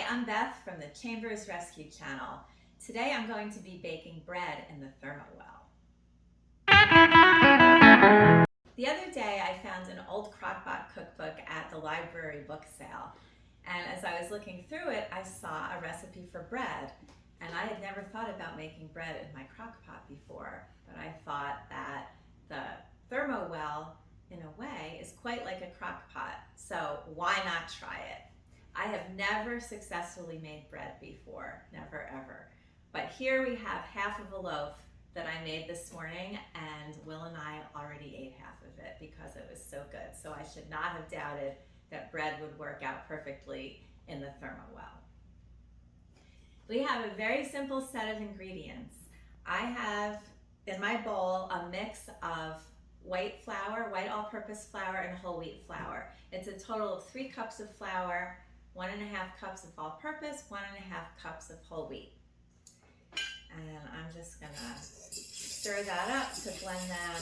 I'm Beth from the Chambers Rescue Channel. Today I'm going to be baking bread in the Thermowell. The other day I found an old crockpot cookbook at the library book sale, and as I was looking through it I saw a recipe for bread, and I had never thought about making bread in my crockpot before, but I thought that the Thermowell in a way is quite like a crockpot, so why not try it? I have never successfully made bread before, never ever. But here we have half of a loaf that I made this morning, and Will and I already ate half of it because it was so good. So I should not have doubted that bread would work out perfectly in the Thermowell. We have a very simple set of ingredients. I have in my bowl a mix of white flour, white all-purpose flour, and whole wheat flour. It's a total of 3 cups of flour, 1.5 cups of all-purpose, 1.5 cups of whole wheat. And I'm just gonna stir that up to blend them.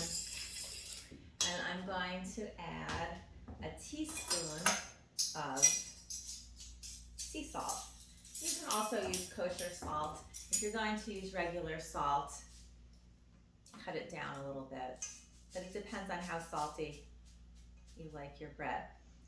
And I'm going to add a teaspoon of sea salt. You can also use kosher salt. If you're going to use regular salt, cut it down a little bit. But it depends on how salty you like your bread.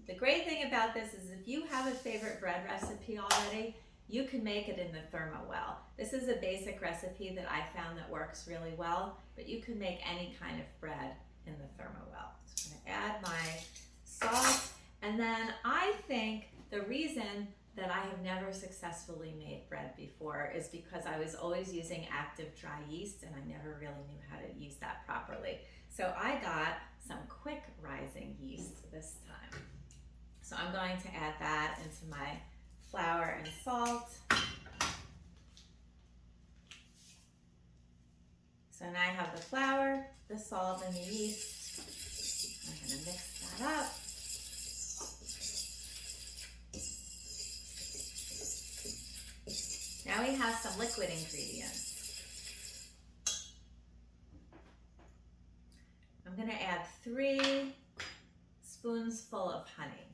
The great thing about this is if you have a favorite bread recipe already, you can make it in the Thermowell. This is a basic recipe that I found that works really well, but you can make any kind of bread in the Thermowell. So I'm gonna add my salt, and then I think the reason that I have never successfully made bread before is because I was always using active dry yeast and I never really knew how to use that properly. So I got some quick rising yeast this time. So I'm going to add that into my flour and salt. So now I have the flour, the salt, and the yeast. I'm going to mix that up. Now we have some liquid ingredients. I'm going to add 3 spoonsful of honey.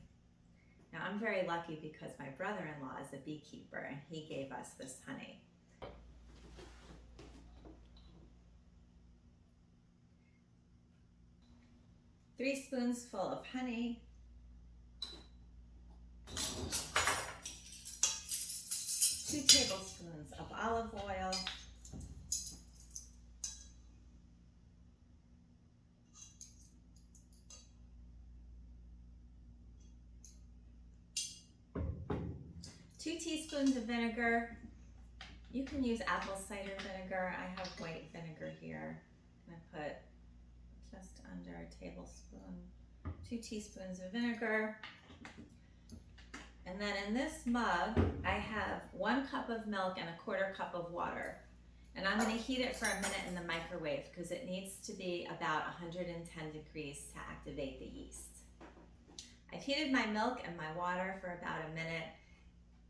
Now I'm very lucky because my brother-in-law is a beekeeper and he gave us this honey. Three spoonsful of honey. 2 tablespoons of olive oil. 2 teaspoons of vinegar. You can use apple cider vinegar. I have white vinegar here. I'm going to put just under a tablespoon, 2 teaspoons of vinegar. And then in this mug, I have 1 cup of milk and 1/4 cup of water. And I'm going to heat it for a minute in the microwave because it needs to be about 110 degrees to activate the yeast. I've heated my milk and my water for about a minute.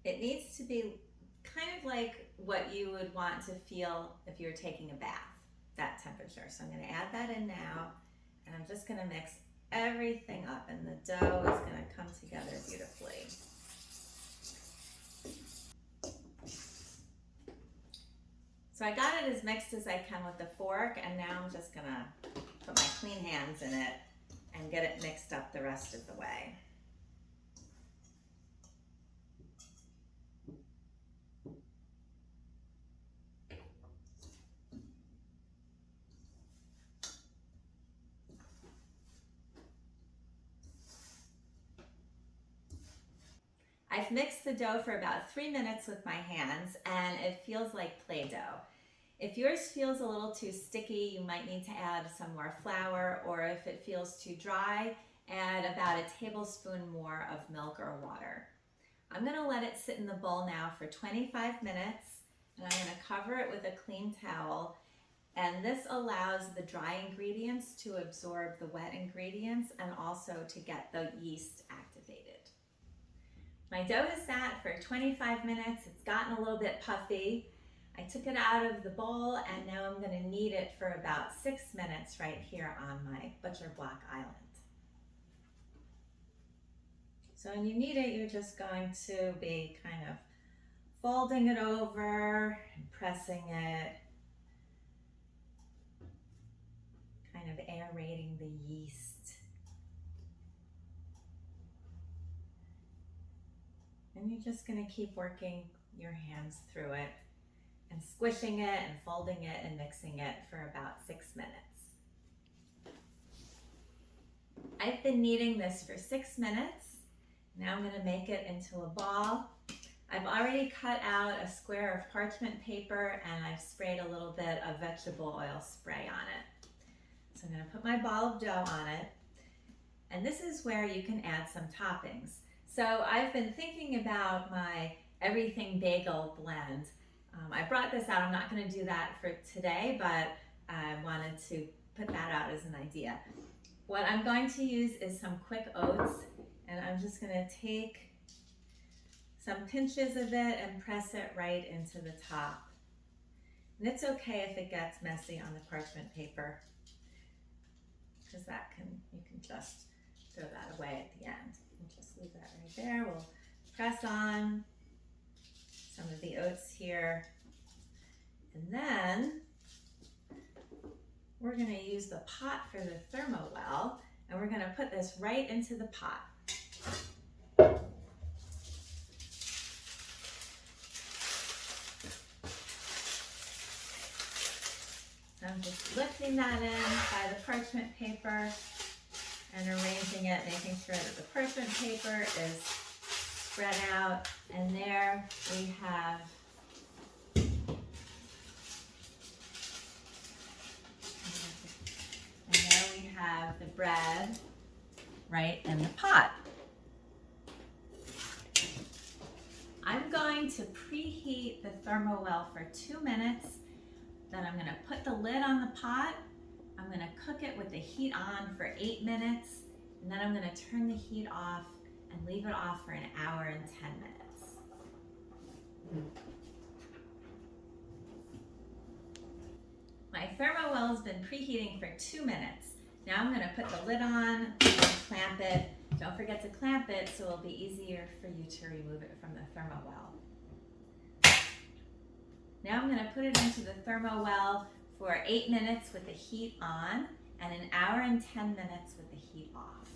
It needs to be kind of like what you would want to feel if you were taking a bath, that temperature. So I'm going to add that in now, and I'm just going to mix everything up, and the dough is going to come together beautifully. So I got it as mixed as I can with the fork, and now I'm just going to put my clean hands in it and get it mixed up the rest of the way. I've mixed the dough for about 3 minutes with my hands, and it feels like Play-Doh. If yours feels a little too sticky, you might need to add some more flour, or if it feels too dry, add about a tablespoon more of milk or water. I'm going to let it sit in the bowl now for 25 minutes, and I'm going to cover it with a clean towel, and this allows the dry ingredients to absorb the wet ingredients and also to get the yeast activated. My dough has sat for 25 minutes. It's gotten a little bit puffy. I took it out of the bowl, and now I'm going to knead it for about 6 minutes right here on my butcher block island. So when you knead it, you're just going to be kind of folding it over and pressing it, kind of aerating the yeast. And you're just going to keep working your hands through it and squishing it and folding it and mixing it for about 6 minutes. I've been kneading this for 6 minutes. Now I'm going to make it into a ball. I've already cut out a square of parchment paper and I've sprayed a little bit of vegetable oil spray on it. So I'm going to put my ball of dough on it. And this is where you can add some toppings. So I've been thinking about my everything bagel blend. I brought this out. I'm not going to do that for today, but I wanted to put that out as an idea. What I'm going to use is some quick oats, and I'm just going to take some pinches of it and press it right into the top. And it's okay if it gets messy on the parchment paper, because you can just throw that away at the end. We'll just leave that right there. We'll press on some of the oats here. And then we're going to use the pot for the Thermowell, and we're going to put this right into the pot. So I'm just lifting that in by the parchment paper and arranging it, making sure that the parchment paper is spread out. And there we have the bread right in the pot. I'm going to preheat the Thermowell for 2 minutes. Then I'm going to put the lid on the pot. I'm going to cook it with the heat on for 8 minutes. And then I'm going to turn the heat off and leave it off for an hour and 10 minutes. My Thermowell has been preheating for 2 minutes. Now I'm going to put the lid on and clamp it. Don't forget to clamp it so it'll be easier for you to remove it from the Thermowell. Now I'm going to put it into the Thermowell for 8 minutes with the heat on and an hour and 10 minutes with the heat off.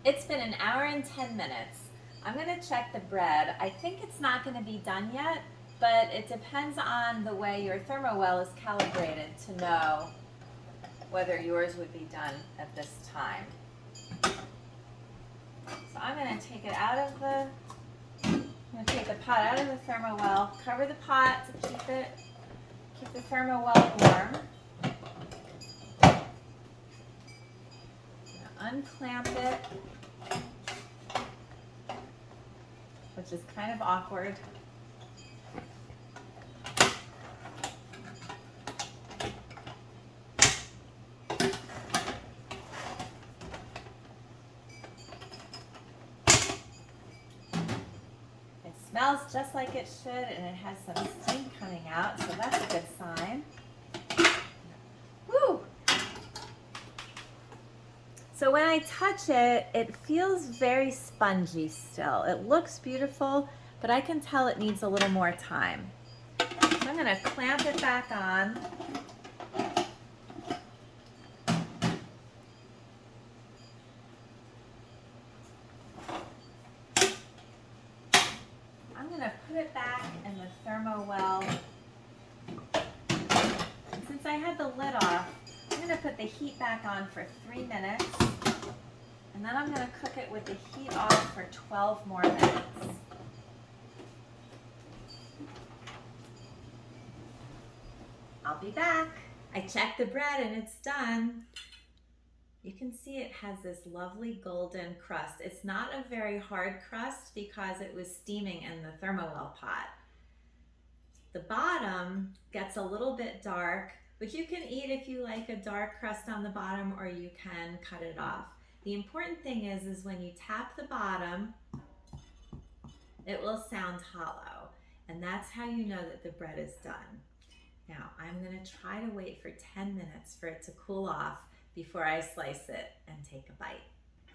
It's been an hour and 10 minutes. I'm going to check the bread. I think it's not going to be done yet, but it depends on the way your Thermowell is calibrated to know whether yours would be done at this time. So I'm going to take it out of the, I'm going to take the pot out of the Thermowell, cover the pot to keep the Thermowell warm. Unclamp it, which is kind of awkward. It smells just like it should, and it has some steam coming out, so that's a good sign. Woo! So when I touch it, it feels very spongy still. It looks beautiful, but I can tell it needs a little more time. So I'm going to clamp it back on. I'm going to put it back in the Thermowell. And since I had the lid off, I'm going to put the heat back on for 3 minutes. And then I'm going to cook it with the heat off for 12 more minutes. I'll be back. I checked the bread and it's done. You can see it has this lovely golden crust. It's not a very hard crust because it was steaming in the Thermowell pot. The bottom gets a little bit dark, but you can eat if you like a dark crust on the bottom, or you can cut it off. The important thing is when you tap the bottom, it will sound hollow. And that's how you know that the bread is done. Now, I'm gonna try to wait for 10 minutes for it to cool off before I slice it and take a bite.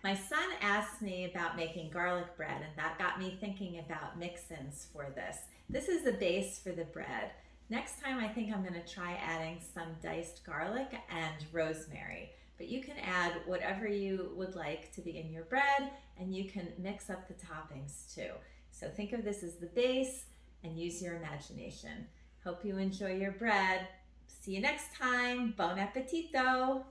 My son asked me about making garlic bread, and that got me thinking about mix-ins for this. This is the base for the bread. Next time I think I'm gonna try adding some diced garlic and rosemary, but you can add whatever you would like to be in your bread, and you can mix up the toppings too. So think of this as the base and use your imagination. Hope you enjoy your bread. See you next time. Bon appetito!